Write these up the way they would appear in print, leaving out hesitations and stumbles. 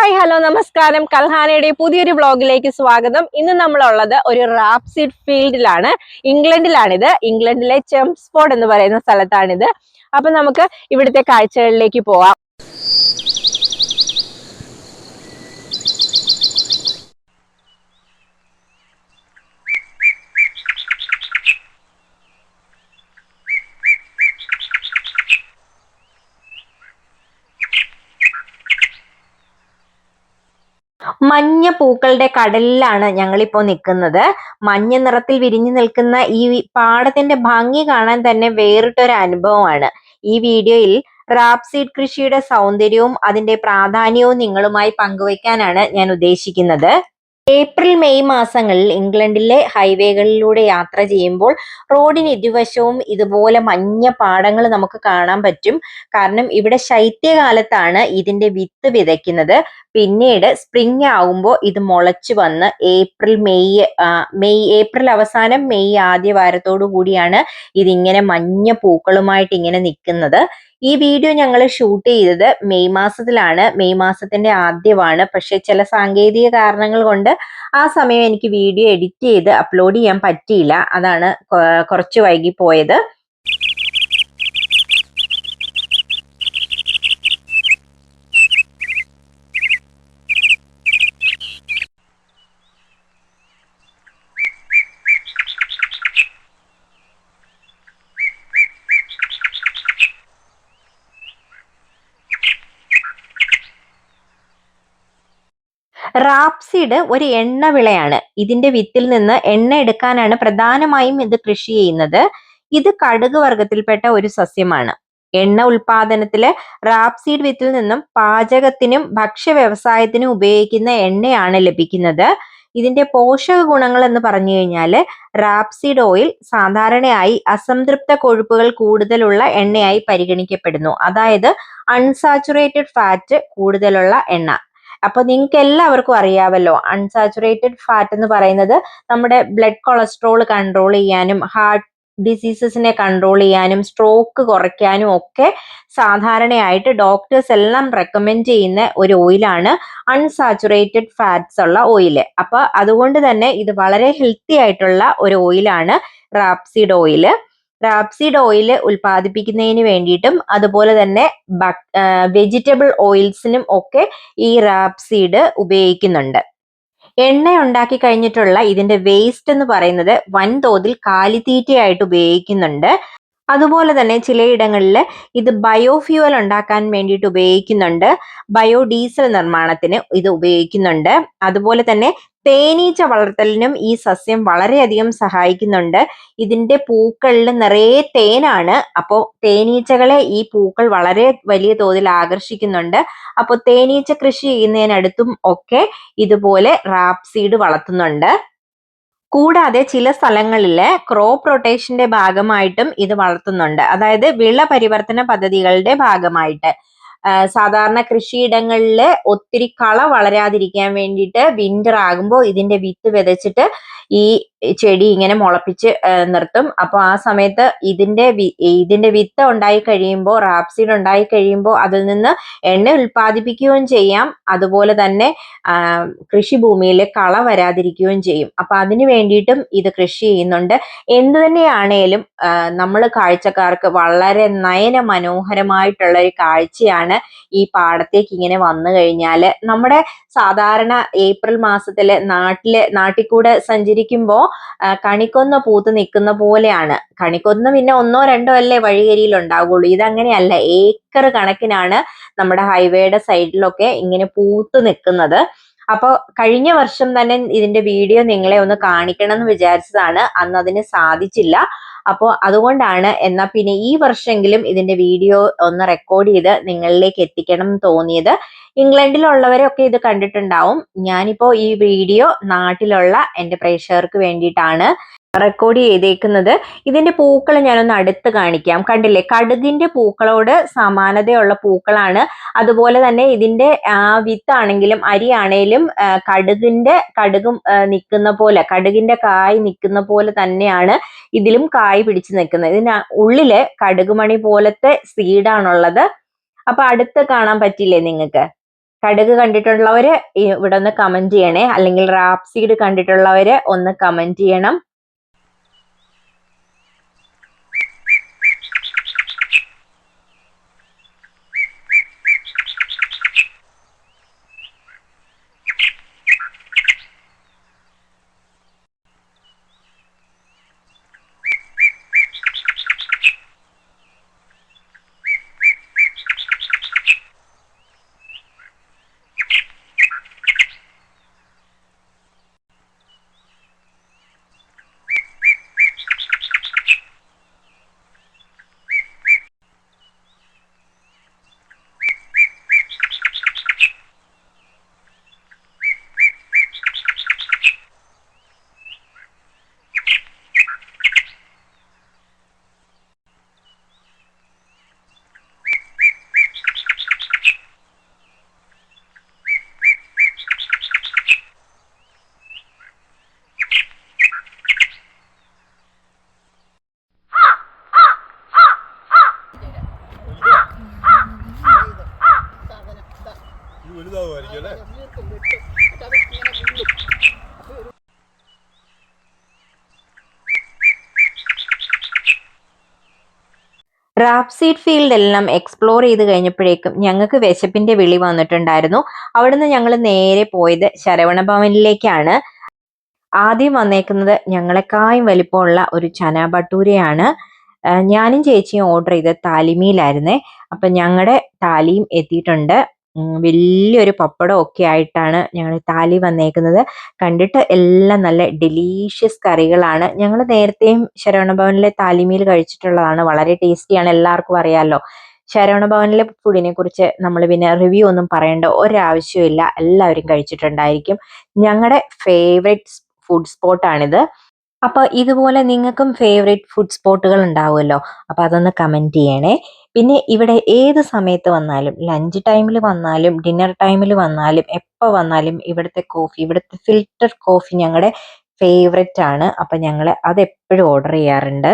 Hi hello നമസ്കാരം. കൽഹാനയുടെ പുതിയൊരു വ്ളോഗിലേക്ക് സ്വാഗതം. ഇന്ന് നമ്മളുള്ളത് ഒരു റാപ്സീഡ് ഫീൽഡിലാണ്. ഇംഗ്ലണ്ടിലാണിത്. ഇംഗ്ലണ്ടിലെ ചെംസ്ഫോർഡ് എന്ന് പറയുന്ന സ്ഥലത്താണിത്. അപ്പൊ നമുക്ക് ഇവിടുത്തെ കാഴ്ചകളിലേക്ക് പോവാം. മഞ്ഞ പൂക്കളുടെ കടലിലാണ് ഞങ്ങളിപ്പോ നിൽക്കുന്നത്. മഞ്ഞ നിറത്തിൽ വിരിഞ്ഞു നിൽക്കുന്ന ഈ പാടത്തിന്റെ ഭംഗി കാണാൻ തന്നെ വേറിട്ടൊരു അനുഭവമാണ്. ഈ വീഡിയോയിൽ റാപ്സീഡ് കൃഷിയുടെ സൗന്ദര്യവും അതിന്റെ പ്രാധാന്യവും നിങ്ങളുമായി പങ്കുവയ്ക്കാനാണ് ഞാൻ ഉദ്ദേശിക്കുന്നത്. ഏപ്രിൽ മെയ് മാസങ്ങളിൽ ഇംഗ്ലണ്ടിലെ ഹൈവേകളിലൂടെ യാത്ര ചെയ്യുമ്പോൾ റോഡിന് ഇരുവശവും ഇതുപോലെ മഞ്ഞ പാടങ്ങൾ നമുക്ക് കാണാൻ പറ്റും. കാരണം ഇവിടെ ശൈത്യകാലത്താണ് ഇതിന്റെ വിത്ത് വിതയ്ക്കുന്നത്. പിന്നീട് സ്പ്രിംഗ് ആവുമ്പോൾ ഇത് മുളച്ചു വന്ന് ഏപ്രിൽ അവസാനം മെയ് ആദ്യ വാരത്തോടു കൂടിയാണ് ഇതിങ്ങനെ മഞ്ഞ പൂക്കളുമായിട്ട് ഇങ്ങനെ നിൽക്കുന്നത്. ഈ വീഡിയോ ഞങ്ങൾ ഷൂട്ട് ചെയ്തത് മെയ് മാസത്തിലാണ്. മെയ് മാസത്തിന്റെ ആദ്യമാണ്. പക്ഷെ ചില സാങ്കേതിക കാരണങ്ങൾ കൊണ്ട് ആ സമയം എനിക്ക് വീഡിയോ എഡിറ്റ് ചെയ്ത് അപ്ലോഡ് ചെയ്യാൻ പറ്റിയില്ല. അതാണ് കുറച്ച് വൈകി പോയത്. റാപ്സീഡ് ഒരു എണ്ണ വിളയാണ്. ഇതിന്റെ വിത്തിൽ നിന്ന് എണ്ണ എടുക്കാനാണ് പ്രധാനമായും ഇത് കൃഷി ചെയ്യുന്നത്. ഇത് കടുക് വർഗത്തിൽപ്പെട്ട ഒരു സസ്യമാണ്. എണ്ണ ഉൽപാദനത്തില് റാപ്സീഡ് വിത്തിൽ നിന്നും പാചകത്തിനും ഭക്ഷ്യ വ്യവസായത്തിനും ഉപയോഗിക്കുന്ന എണ്ണയാണ് ലഭിക്കുന്നത്. ഇതിന്റെ പോഷക ഗുണങ്ങൾ എന്ന് പറഞ്ഞു കഴിഞ്ഞാല് റാപ്സീഡ് ഓയിൽ സാധാരണയായി അസംതൃപ്ത കൊഴുപ്പുകൾ കൂടുതലുള്ള എണ്ണയായി പരിഗണിക്കപ്പെടുന്നു. അതായത് അൺസാച്ചുറേറ്റഡ് ഫാറ്റ് കൂടുതലുള്ള എണ്ണ. അപ്പൊ നിങ്ങൾക്ക് എല്ലാവർക്കും അറിയാമല്ലോ, അൺസാച്ചുറേറ്റഡ് ഫാറ്റ് എന്ന് പറയുന്നത് നമ്മുടെ ബ്ലഡ് കൊളസ്ട്രോൾ കൺട്രോൾ ചെയ്യാനും ഹാർട്ട് ഡിസീസസിനെ കൺട്രോൾ ചെയ്യാനും സ്ട്രോക്ക് കുറയ്ക്കാനും ഒക്കെ സാധാരണയായിട്ട് ഡോക്ടേഴ്സ് എല്ലാം റെക്കമെൻഡ് ചെയ്യുന്ന ഒരു ഓയിലാണ് അൺസാച്ചുറേറ്റഡ് ഫാറ്റ്സ് ഉള്ള ഓയില്. അപ്പൊ അതുകൊണ്ട് തന്നെ ഇത് വളരെ ഹെൽത്തി ആയിട്ടുള്ള ഒരു ഓയിലാണ് റാപ്സീഡ് ഓയില്. റാപ്സീഡ് ഓയിൽ ഉൽപ്പാദിപ്പിക്കുന്നതിന് വേണ്ടിയിട്ടും അതുപോലെ തന്നെ വെജിറ്റബിൾ ഓയിൽസിനും ഒക്കെ ഈ റാപ്സീഡ് ഉപയോഗിക്കുന്നുണ്ട്. എണ്ണ ഉണ്ടാക്കി കഴിഞ്ഞിട്ടുള്ള ഇതിന്റെ വേസ്റ്റ് എന്ന് പറയുന്നത് വൻതോതിൽ കാലിത്തീറ്റയായിട്ട് ഉപയോഗിക്കുന്നുണ്ട്. അതുപോലെ തന്നെ ചിലയിടങ്ങളിൽ ഇത് ബയോഫ്യൂവൽ ഉണ്ടാക്കാൻ വേണ്ടിയിട്ട് ഉപയോഗിക്കുന്നുണ്ട്. ബയോഡീസൽ നിർമ്മാണത്തിന് ഇത് ഉപയോഗിക്കുന്നുണ്ട്. അതുപോലെ തന്നെ തേനീച്ച വളർത്തലിനും ഈ സസ്യം വളരെയധികം സഹായിക്കുന്നുണ്ട്. ഇതിന്റെ പൂക്കളിൽ നിറയെ തേനാണ്. അപ്പോൾ തേനീച്ചകളെ ഈ പൂക്കൾ വളരെ വലിയ തോതിൽ ആകർഷിക്കുന്നുണ്ട്. അപ്പോൾ തേനീച്ച കൃഷി ചെയ്യുന്നതിനടുത്തും ഒക്കെ ഇതുപോലെ റാപ്സീഡ് വളർത്തുന്നുണ്ട്. കൂടാതെ ചില സ്ഥലങ്ങളില് ക്രോപ്പ് റൊട്ടേഷന്റെ ഭാഗമായിട്ടും ഇത് വളർത്തുന്നുണ്ട്. അതായത് വിള പരിവർത്തന പദ്ധതികളുടെ ഭാഗമായിട്ട്. സാധാരണ കൃഷിയിടങ്ങളിൽ ഒത്തിരി കള വളരാതിരിക്കാൻ വേണ്ടിയിട്ട് വിന്റർ ആകുമ്പോൾ ഇതിന്റെ വിത്ത് വിതച്ചിട്ട് ഈ ചെടി ഇങ്ങനെ മുളപ്പിച്ച് നിർത്തും. അപ്പോൾ ആ സമയത്ത് ഇതിന്റെ വിത്ത് ഉണ്ടായി കഴിയുമ്പോൾ, റാപ്സീഡ് ഉണ്ടായി കഴിയുമ്പോൾ അതിൽ നിന്ന് എണ്ണ ഉൽപ്പാദിപ്പിക്കുകയും ചെയ്യാം. അതുപോലെ തന്നെ കൃഷിഭൂമിയിൽ കള വരാതിരിക്കുകയും ചെയ്യും. അപ്പൊ അതിനു വേണ്ടിയിട്ടും ഇത് കൃഷി ചെയ്യുന്നുണ്ട്. എന്ത് തന്നെയാണേലും നമ്മൾ കാഴ്ചക്കാർക്ക് വളരെ നയന മനോഹരമായിട്ടുള്ള ഒരു കാഴ്ചയാണ് ഈ പാടത്തേക്ക് ഇങ്ങനെ വന്നു കഴിഞ്ഞാല്. നമ്മുടെ സാധാരണ ഏപ്രിൽ മാസത്തില് നാട്ടിൽ കൂടെ സഞ്ചരിക്കുമ്പോ കണിക്കൊന്ന പൂത്ത് നിൽക്കുന്ന പോലെയാണ്. കണിക്കൊന്ന പിന്നെ ഒന്നോ രണ്ടോ അല്ലേ വഴിയരിയിൽ ഉണ്ടാവുള്ളൂ. ഇതങ്ങനെയല്ല, ഏക്കർ കണക്കിനാണ് നമ്മുടെ ഹൈവേയുടെ സൈഡിലൊക്കെ ഇങ്ങനെ പൂത്ത് നിൽക്കുന്നത്. അപ്പോൾ കഴിഞ്ഞ വർഷം തന്നെ ഇതിന്റെ വീഡിയോ നിങ്ങളെ ഒന്ന് കാണിക്കണം എന്ന് വിചാരിച്ചതാണ്. അന്ന് അതിന് സാധിച്ചില്ല. അപ്പോൾ അതുകൊണ്ടാണ് എന്നാ പിന്നെ ഈ വർഷമെങ്കിലും ഇതിന്റെ വീഡിയോ ഒന്ന് റെക്കോർഡ് ചെയ്ത് നിങ്ങളിലേക്ക് എത്തിക്കണം എന്ന് തോന്നിയത്. ഇംഗ്ലണ്ടിലുള്ളവരൊക്കെ ഇത് കണ്ടിട്ടുണ്ടാവും. ഞാനിപ്പോ ഈ വീഡിയോ നാട്ടിലുള്ള എൻ്റെ പ്രേക്ഷകർക്ക് വേണ്ടിയിട്ടാണ് റെക്കോർഡ് ചെയ്തേക്കുന്നത്. ഇതിന്റെ പൂക്കൾ ഞാനൊന്ന് അടുത്ത് കാണിക്കാം. കണ്ടില്ലേ, കടുകിന്റെ പൂക്കളോട് സമാനതയുള്ള പൂക്കളാണ്. അതുപോലെ തന്നെ ഇതിന്റെ വിത്താണെങ്കിലും അരിയാണേലും കടുകും നിൽക്കുന്ന പോലെ, കടുകിന്റെ കായ് നിൽക്കുന്ന പോലെ തന്നെയാണ് ഇതിലും കായ് പിടിച്ചു നിൽക്കുന്നത്. ഇതിന് ഉള്ളില് കടുകുമണി പോലത്തെ സീഡാണുള്ളത്. അപ്പൊ അടുത്ത് കാണാൻ പറ്റില്ലേ നിങ്ങൾക്ക്? കടുക് കണ്ടിട്ടുള്ളവര് ഇവിടെ ഒന്ന് കമന്റ് ചെയ്യണേ, അല്ലെങ്കിൽ റാപ്സീഡ് കണ്ടിട്ടുള്ളവര് ഒന്ന് കമന്റ് ചെയ്യണം. റാപ്സീഡ് ഫീൽഡ് എല്ലാം എക്സ്പ്ലോർ ചെയ്ത് കഴിഞ്ഞപ്പോഴേക്കും ഞങ്ങൾക്ക് വിശപ്പിന്റെ വിളി വന്നിട്ടുണ്ടായിരുന്നു. അവിടുന്ന് ഞങ്ങൾ നേരെ പോയത് ശരവണ ഭവനിലേക്കാണ്. ആദ്യം വന്നേക്കുന്നത് ഞങ്ങളെക്കായും വലിപ്പമുള്ള ഒരു ചന ഭട്ടൂരയാണ്. ഞാനും ചേച്ചിയും ഓർഡർ ചെയ്തത് താലിമയിലായിരുന്നേ. അപ്പൊ ഞങ്ങളുടെ താലിയും എത്തിയിട്ടുണ്ട്. വലിയൊരു പപ്പടം ഒക്കെ ആയിട്ടാണ് ഞങ്ങൾ താലി വന്നേക്കുന്നത്. കണ്ടിട്ട് എല്ലാം നല്ല ഡെലീഷ്യസ് കറികളാണ്. ഞങ്ങൾ നേരത്തെയും ശരവണഭവനിലെ താലിമയിൽ കഴിച്ചിട്ടുള്ളതാണ്. വളരെ ടേസ്റ്റിയാണ്, എല്ലാവർക്കും അറിയാമല്ലോ. ശരവണഭവനിലെ ഫുഡിനെ കുറിച്ച് നമ്മൾ പിന്നെ റിവ്യൂ ഒന്നും പറയേണ്ട ഒരാവശ്യമില്ല, എല്ലാവരും കഴിച്ചിട്ടുണ്ടായിരിക്കും. ഞങ്ങളുടെ ഫേവറേറ്റ് ഫുഡ് സ്പോട്ടാണിത്. അപ്പൊ ഇതുപോലെ നിങ്ങൾക്കും ഫേവറേറ്റ് ഫുഡ് സ്പോട്ടുകൾ ഉണ്ടാവുമല്ലോ, അപ്പൊ അതൊന്ന് കമന്റ് ചെയ്യണേ. പിന്നെ ഇവിടെ ഏത് സമയത്ത് വന്നാലും, ലഞ്ച് ടൈമിൽ വന്നാലും ഡിന്നർ ടൈമിൽ വന്നാലും എപ്പോൾ വന്നാലും ഇവിടുത്തെ കോഫി, ഇവിടുത്തെ ഫിൽറ്റർ കോഫി ഞങ്ങളുടെ ഫേവറേറ്റ് ആണ്. അപ്പൊ ഞങ്ങൾ അത് എപ്പോഴും ഓർഡർ ചെയ്യാറുണ്ട്.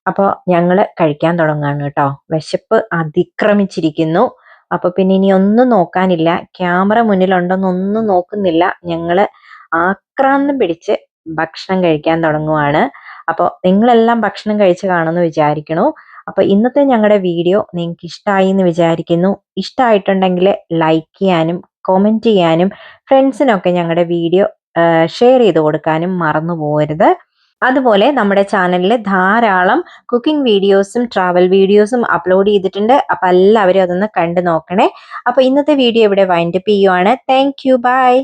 അപ്പോൾ ഞങ്ങൾ കഴിക്കാൻ തുടങ്ങാണ് കേട്ടോ. വിശപ്പ് അതിക്രമിച്ചിരിക്കുന്നു. അപ്പൊ പിന്നെ ഇനി ഒന്നും നോക്കാനില്ല, ക്യാമറ മുന്നിലുണ്ടോന്നൊന്നും നോക്കുന്നില്ല. ഞങ്ങള് ആക്രാന്തം പിടിച്ച് ഭക്ഷണം കഴിക്കാൻ തുടങ്ങുവാണ്. അപ്പോൾ നിങ്ങളെല്ലാം ഭക്ഷണം കഴിച്ച് കാണുമെന്ന് വിചാരിക്കണു. അപ്പോൾ ഇന്നത്തെ ഞങ്ങളുടെ വീഡിയോ നിങ്ങൾക്ക് ഇഷ്ടമായി എന്ന് വിചാരിക്കുന്നു. ഇഷ്ടമായിട്ടുണ്ടെങ്കിൽ ലൈക്ക് ചെയ്യാനും കമന്റ് ചെയ്യാനും ഫ്രണ്ട്സിനൊക്കെ ഞങ്ങളുടെ വീഡിയോ ഷെയർ ചെയ്ത് കൊടുക്കാനും മറന്നു പോകരുത്. അതുപോലെ നമ്മുടെ ചാനലിൽ ധാരാളം കുക്കിംഗ് വീഡിയോസും ട്രാവൽ വീഡിയോസും അപ്ലോഡ് ചെയ്തിട്ടുണ്ട്. അപ്പൊ എല്ലാവരും അതൊന്ന് കണ്ടു നോക്കണേ. അപ്പൊ ഇന്നത്തെ വീഡിയോ ഇവിടെ വൈൻഡപ്പ് ചെയ്യുവാണ്. Thank you, by.